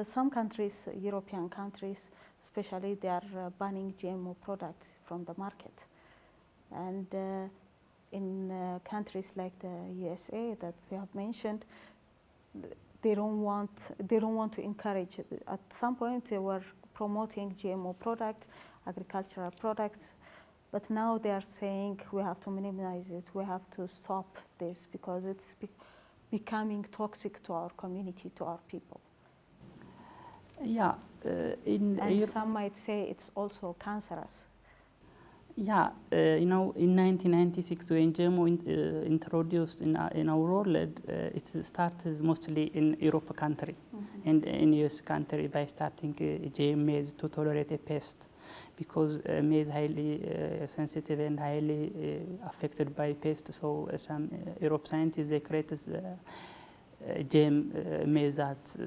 some countries, European countries especially, they are banning GMO products from the market. And in countries like the USA that we have mentioned, they don't want to encourage. At some point, they were promoting GMO products, agricultural products, but now they are saying we have to minimize it. We have to stop this because it's becoming toxic to our community, to our people. Yeah, and some might say it's also cancerous. Yeah, you know, in 1996 when GMO introduced in our world, it started mostly in Europe country and in US country by starting GM maize to tolerate a pest, because maize is highly sensitive and highly affected by pests. So some Europe scientists, they created GM maize that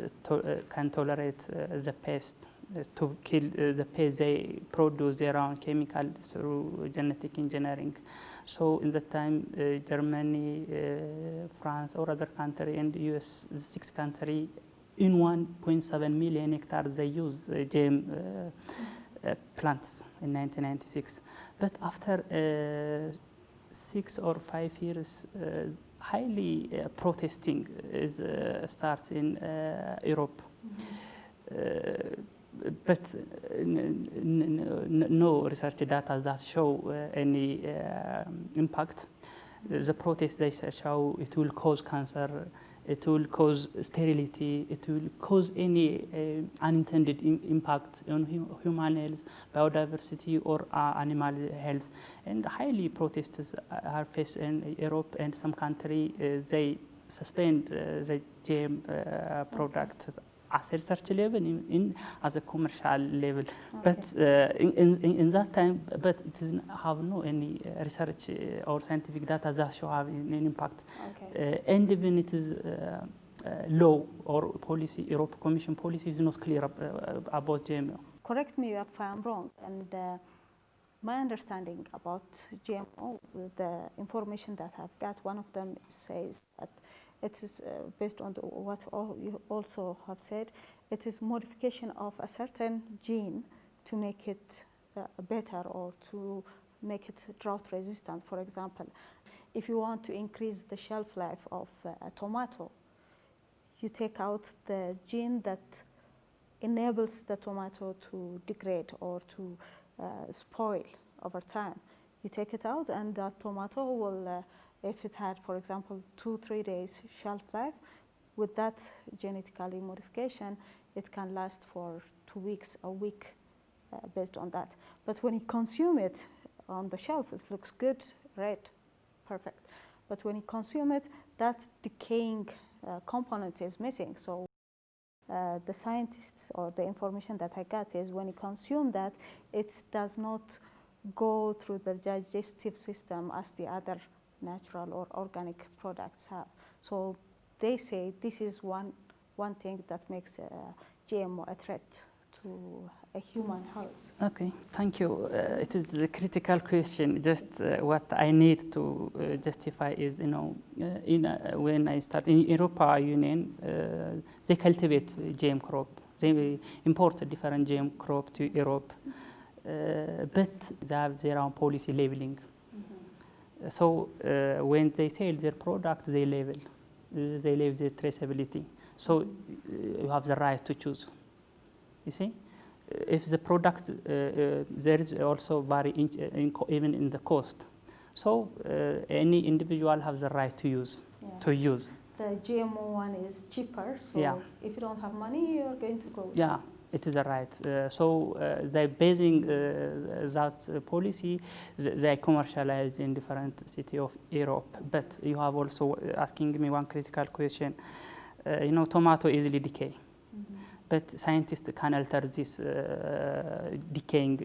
can tolerate the pest. To kill the pests they produce their own chemical through genetic engineering. So in that time, Germany, France, or other country, and US, 6 countries, in 1.7 million hectares, they use GM plants in 1996. But after 6 or 5 years, highly protesting starts in Europe. But no research data that show any impact. The protests, they show it will cause cancer, it will cause sterility, it will cause any unintended impact on human health, biodiversity, or animal health. And highly protests are faced in Europe, and some countries they suspend the GM products as a research level, as a commercial level. Okay. But in that time, but it doesn't have no any research or scientific data that show have an impact. Okay. And even it is law or policy, European Commission policy is not clear about GMO. Correct me if I'm wrong. And my understanding about GMO, the information that I've got, one of them says that it is based on what you also have said. It is modification of a certain gene to make it better or to make it drought resistant. For example, if you want to increase the shelf life of a tomato, you take out the gene that enables the tomato to degrade or to spoil over time. You take it out, and that tomato will if it had, for example, 2-3 days shelf life, with that genetically modification, it can last for 2 weeks, a week, based on that. But when you consume it on the shelf, it looks good, red, perfect. But when you consume it, that decaying component is missing. So the scientists, or the information that I got, is when you consume that, it does not go through the digestive system as the other natural or organic products have. So they say this is one thing that makes GMO a threat to a human health. Okay, thank you. It is a critical question. Just what I need to justify is, you know, when I start in European Union, they cultivate GM crop. They import different GM crop to Europe, but they have their own policy labeling. So when they sell their product, they label the traceability. So you have the right to choose. You see, if the product there is also vary even in the cost. So any individual has the right to use. The GMO one is cheaper. So if you don't have money, you're going to go. Yeah. It is a right. So they're basing that policy, they commercialize in different cities of Europe. But you have also asking me one critical question. You know, tomato easily decay. But scientists can alter this decaying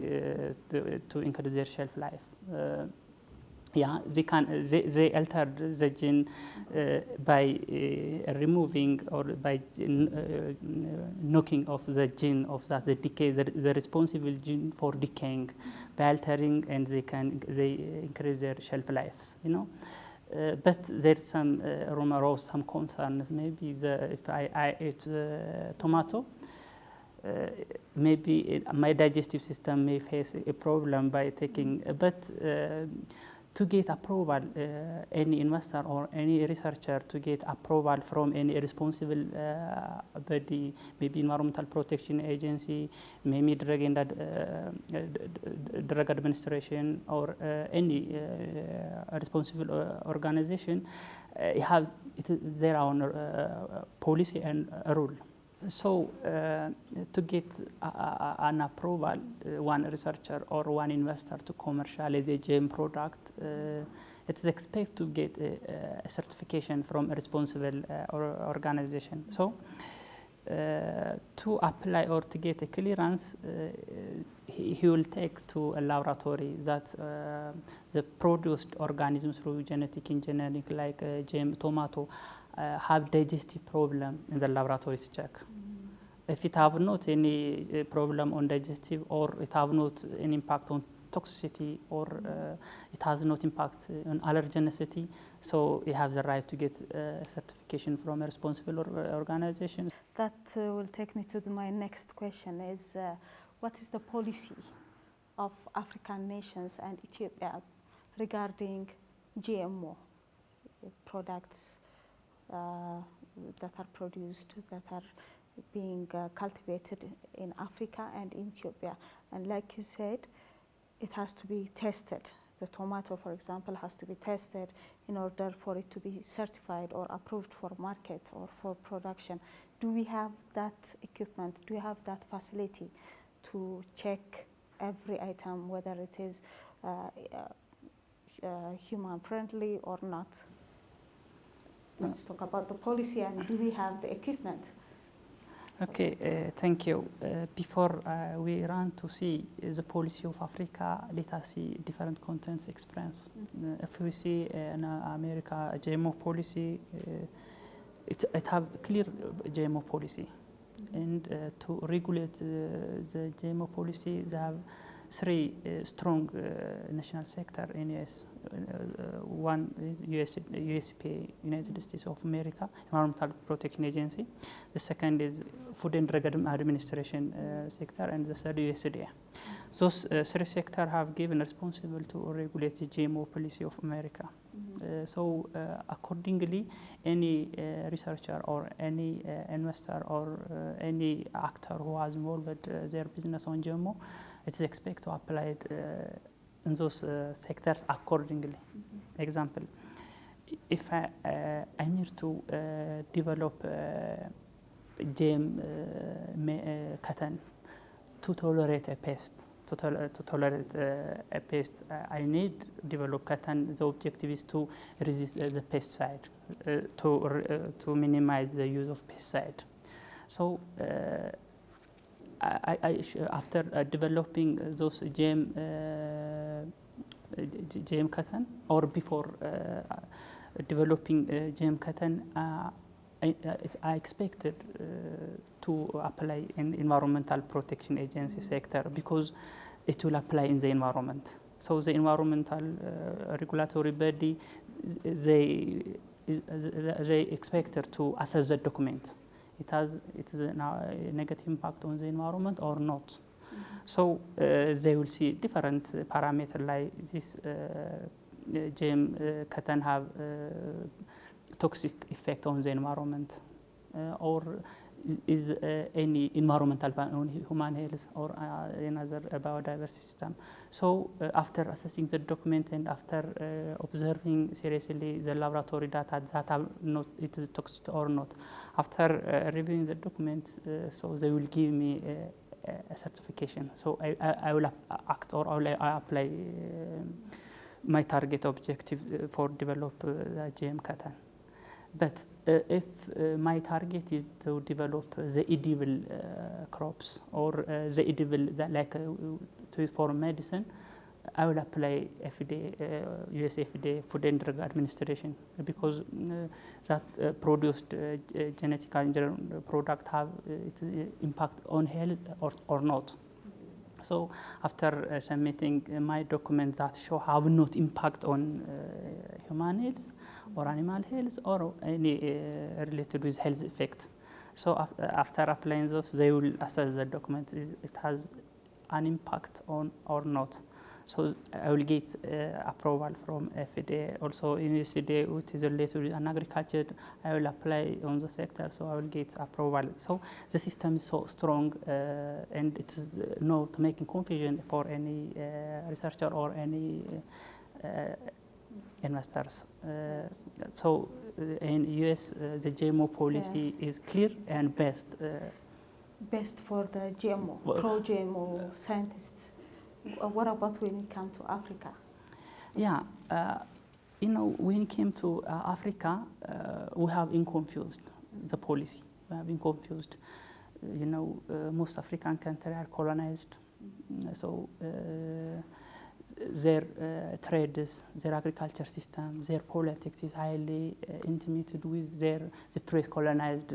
to increase their shelf life. Yeah, they alter the gene by removing or by knocking off the gene of that the decay, the responsible gene for decaying, by altering, and they increase their shelf lives. You know, but there's some rumor or some concerns. Maybe if I eat tomato, maybe my digestive system may face a problem by taking, but to get approval, any investor or any researcher to get approval from any responsible body, maybe Environmental Protection Agency, maybe Drug Administration, or any responsible organization, have their own policy and rule. So to get an approval, one researcher or one investor to commercialize a GM product, it is expected to get a certification from a responsible organization. So to apply or to get a clearance, he will take to a laboratory that the produced organisms through genetic engineering, like GM tomato, have digestive problem in the laboratories check. If it have not any problem on digestive, or it have not an impact on toxicity, or it has not impact on allergenicity, so you have the right to get a certification from a responsible organization. That will take me to my next question is, what is the policy of African nations and Ethiopia regarding GMO products that are produced, that are being cultivated in Africa and in Ethiopia? And like you said, it has to be tested. The tomato, for example, has to be tested in order for it to be certified or approved for market or for production. Do we have that equipment? Do we have that facility to check every item, whether it is human friendly or not? Let's talk about the policy, and do we have the equipment? Okay, thank you. Before we run to see the policy of Africa, let us see different contents experience. If we see in America a GMO policy, it have clear GMO policy. And to regulate the GMO policy, they have three strong national sector in US. One is USP, United States of America, Environmental Protection Agency. The second is Food and Drug Administration sector, and the third USDA. Those three sectors have given responsible to regulate the GMO policy of America. So accordingly, any researcher or any investor or any actor who has involved their business on GMO, it is expected to apply it in those sectors accordingly. Example, if I need to develop GM cotton to tolerate a pest, I need develop cotton. The objective is to resist the pesticide, to minimize the use of pesticide. So after developing those GM cotton, or before developing GM cotton, I expected to apply in Environmental Protection Agency sector, because it will apply in the environment. So the environmental regulatory body, they expected to assess the document. It is a negative impact on the environment or not. So they will see different parameters, like this GM cotton have toxic effect on the environment, or is any environmental on human health or another biodiversity system. So after assessing the document and after observing seriously the laboratory data that are not, it is toxic or not, after reviewing the document, so they will give me a certification. So I will act, or I will apply my target objective for develop the GM cotton. But if my target is to develop the edible crops, or the edible like to use for medicine, I will apply FDA, US FDA, Food and Drug Administration, because that produced genetic engineered product have impact on health or not. So after submitting my documents that show have not impact on human health or animal health or any related with health effect, So after applying those, they will assess the document. It has an impact on or not. So I will get approval from FDA. Also in USDA, which is related with agriculture, I will apply on the sector, so I will get approval. So the system is so strong, and it is not making confusion for any researcher or any investors. So in US, the GMO policy is clear and best. Best for the GMO, pro-GMO scientists. What about when it comes to Africa? Yeah, when it came to Africa, we have been confused, the policy. We have been confused. Most African countries are colonized. So their trades, their agriculture system, their politics is highly intimated with the pre-colonized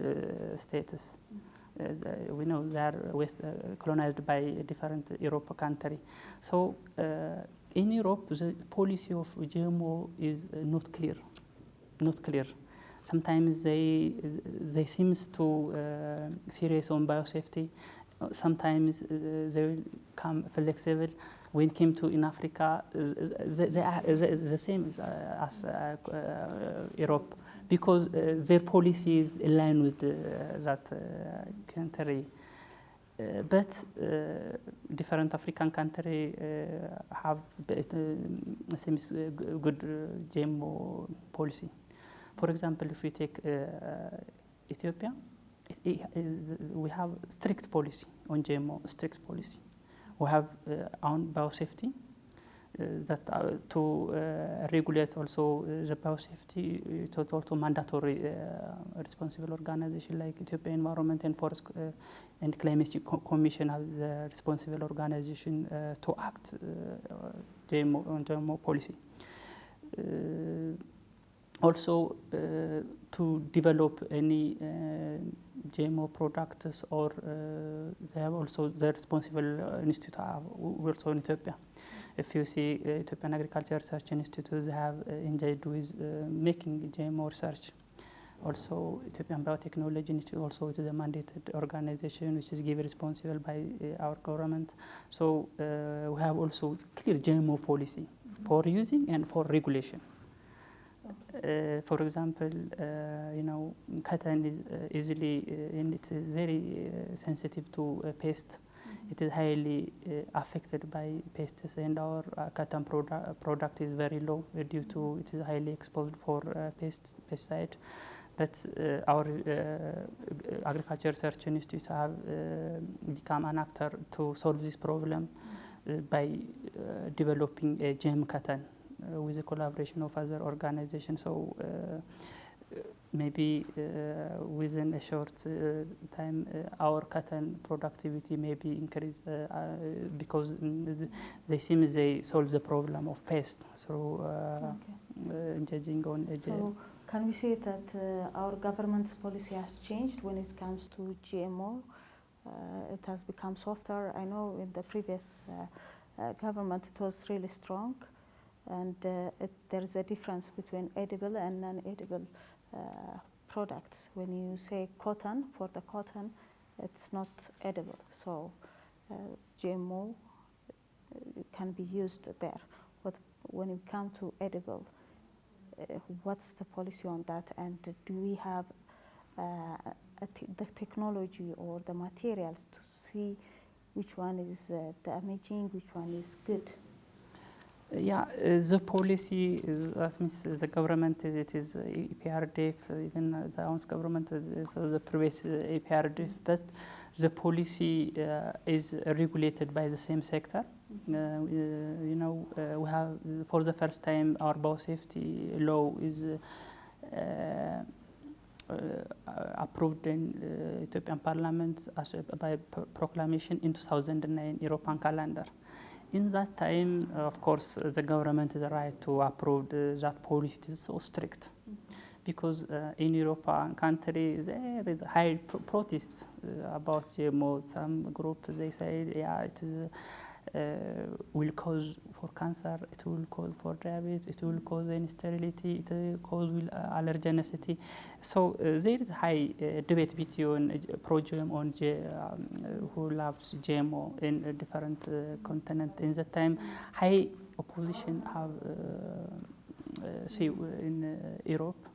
status. We know they are colonized by different European countries. So in Europe, the policy of GMO is not clear. Sometimes they seem to serious on biosafety. Sometimes they will come flexible. When it came to in Africa, they are the same as Europe, because their policy is aligned with that country. But different African countries have same good GMO policy. For example, if we take Ethiopia, we have strict policy on GMO, strict policy. We have own biosafety that to regulate also the biosafety. It's also mandatory responsible organization like Ethiopian Environment and Forest and Climate Change Commission has the responsible organization to act on GMO policy. Also to develop any GMO products, or they have also the responsible institute also in Ethiopia. If you see Ethiopian Agriculture Research Institute, they have engaged with making GMO research. Also Ethiopian Biotechnology Institute, also it is a mandated organization which is given responsible by our government. So we have also clear GMO policy for using and for regulation. For example, cotton is easily, and it is very sensitive to pest. It is highly affected by pests, and our cotton product is very low due to it is highly exposed for pesticide. But our agriculture research institutes have become an actor to solve this problem by developing a GM cotton. With the collaboration of other organizations. So maybe within a short time, our cotton productivity may be increased because they seem they solve the problem of pest. So judging on so can we say that our government's policy has changed when it comes to GMO? It has become softer. I know in the previous government it was really strong. And there's a difference between edible and non-edible products. When you say cotton, for the cotton, it's not edible. So GMO can be used there. But when it comes to edible, what's the policy on that? And do we have the technology or the materials to see which one is damaging, which one is good? Yeah, the policy is, that means the government it is EPRDF, even the own government is the previous EPRDF, but the policy is regulated by the same sector. We have for the first time our biosafety law is approved in Ethiopian Parliament as by proclamation in 2009 European calendar. In that time, of course, the government has the right to approve that policy. It is so strict because in European countries there is a high protest about GMO. Some groups they say, yeah, it is will cause for cancer, it will cause for diabetes, it will cause sterility, it will cause allergenicity. So there is high debate between pro-GMO and who loves GMO in different continents. In that time, high opposition have in Europe.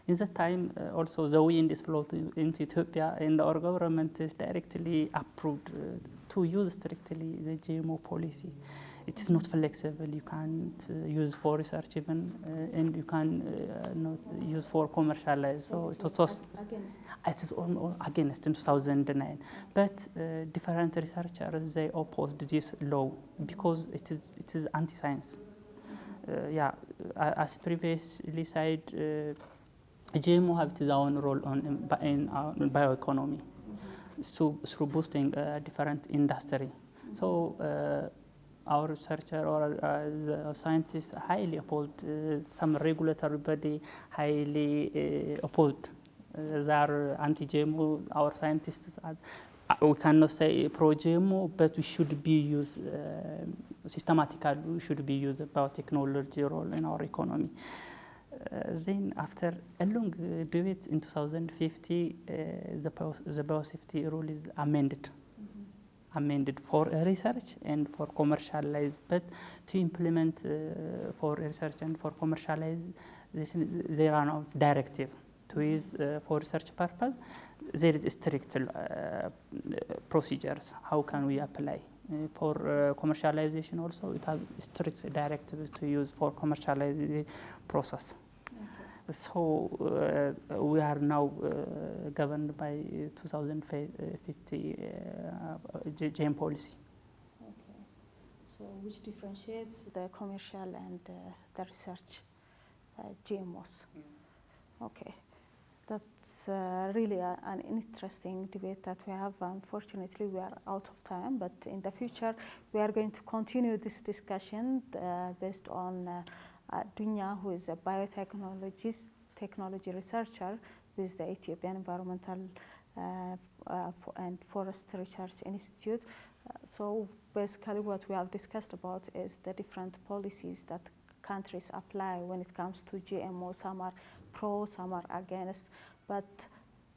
In that time, also the wind is flowing into Ethiopia, and our government is directly approved to use strictly the GMO policy. It is not flexible. You can't use for research even, and you can not use for commercialize. So it was against. It is almost against in 2009. But different researchers, they opposed this law because it is anti-science. Yeah, as previously said, GMO have its own role in bioeconomy, so through boosting different industry. So our researcher or the scientists highly opposed. Some regulatory body highly opposed. They are anti-GMO. Our scientists are, we cannot say pro-GMO, but we should be used systematically. We should be used biotechnology role in our economy. Then after a long debate in 2050, the biosafety rule is amended. Amended for research and for commercialize, but to implement for research and for commercialize, they run out directive to use for research purpose. There is strict procedures. How can we apply? For commercialization also, it has strict directives to use for commercialization process. Okay. So we are now governed by 2050 GM policy. Okay. So which differentiates the commercial and the research GMOs? Okay. That's really an interesting debate that we have. Unfortunately, we are out of time, but in the future, we are going to continue this discussion based on Adugna, who is a biotechnology researcher with the Ethiopian Environmental and Forest Research Institute. So basically what we have discussed about is the different policies that countries apply when it comes to GMO. Some are pro, some are against, but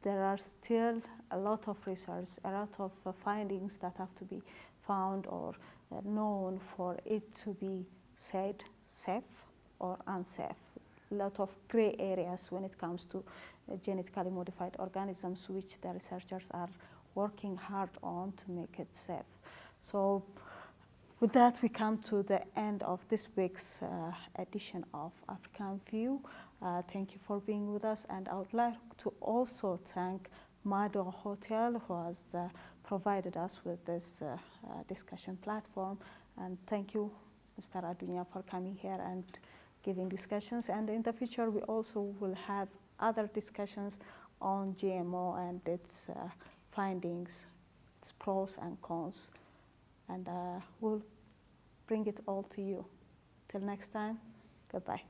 there are still a lot of research, a lot of findings that have to be found or known for it to be said safe or unsafe. A lot of gray areas when it comes to genetically modified organisms, which the researchers are working hard on to make it safe. So with that, we come to the end of this week's edition of African View. Thank you for being with us, and I would like to also thank Mado Hotel, who has provided us with this discussion platform. And thank you, Mr. Adugna, for coming here and giving discussions. And in the future, we also will have other discussions on GMO and its findings, its pros and cons. And we'll bring it all to you. Till next time, goodbye.